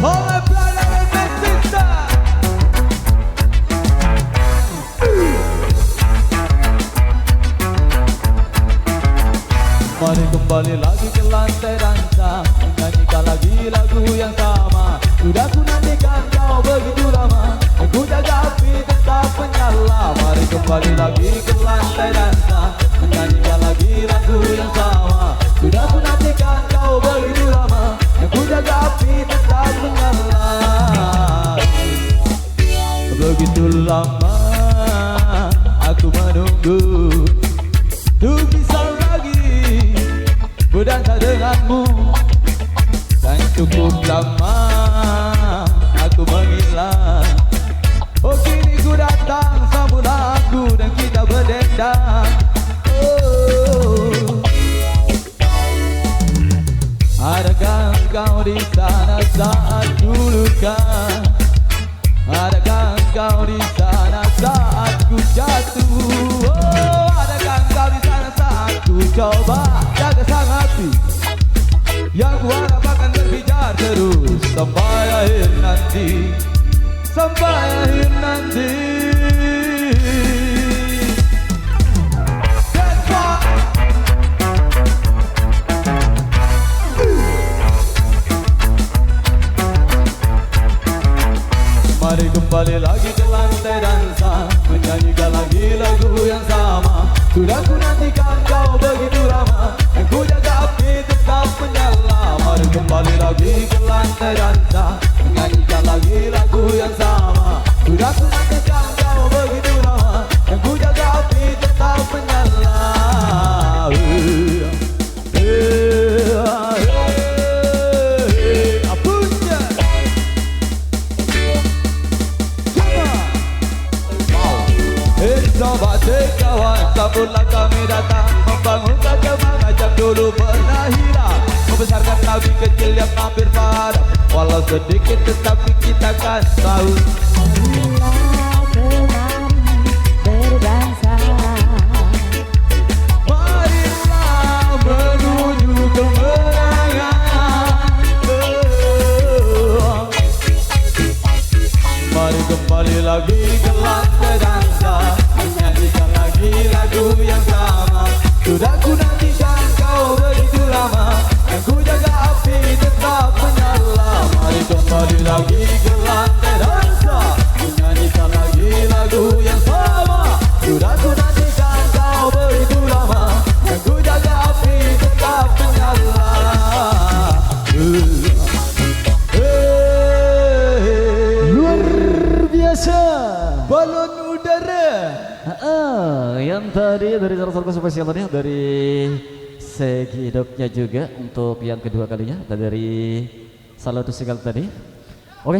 All my brother and my sister. Mari kembali lagi ke lantai dansa, menyanyikan lagi lagu yang sama. Sudah ku nantikan kau begitu lama, aku jaga api tetap menyala. Mari kembali lagi ke lantai dansa, menyanyikan lagi lagu yang sama. Sudah ku nantikan kau begitu lama, aku jaga api tetap menyala. Begitu lama aku menunggu untuk bisa lagi berdansa denganmu, dan cukup lama aku menghilang. Oh kini ku datang, sambut aku dan kita berdendang. Oh, adakah engkau di sana saat ku luka? Adakah engkau di sana saat ku jatuh? Oh, adakah engkau di sana saat ku coba jaga sang hati yang ku harap akan berbicara terus sampai akhir nanti, sampai akhir nanti. Mari kembali lagi ke lantai dansa, menyanyikan lagi lagu yang sama. Sudah ku nantikan kau begitu lama, dan ku jaga api tetap menyala. Mari kembali lagi ke lantai dansa, menyanyikan lagi lagu yang sama. Sudah ku nantikan kau begitu lama, dan ku jaga api tetap menyala. Coba kawan, sambutlah kami datang, membangunkan semangat yang dulu pernah hilang, membesarkan nabi kecil yang hampir padam, walau sedikit tetapi kita kan tahu. Marilah menuju kemenangan. Mari kembali lagi ke lantai dansa, menyanyikan lagi lagu yang sama. Sudah ku nantikan kau begitu lama, dan ku jaga api tetap menyala. Mari kembali lagi ke lantai dansa, menyanyikan lagi lagu yang sama. Sudah ku nantikan kau begitu lama, dan ku jaga api tetap menyala. Luar biasa, balon udara. Yang tadi dari salah satu spesial tadi dari segi hidupnya juga untuk yang kedua kalinya dari salah satu single tadi. Oke.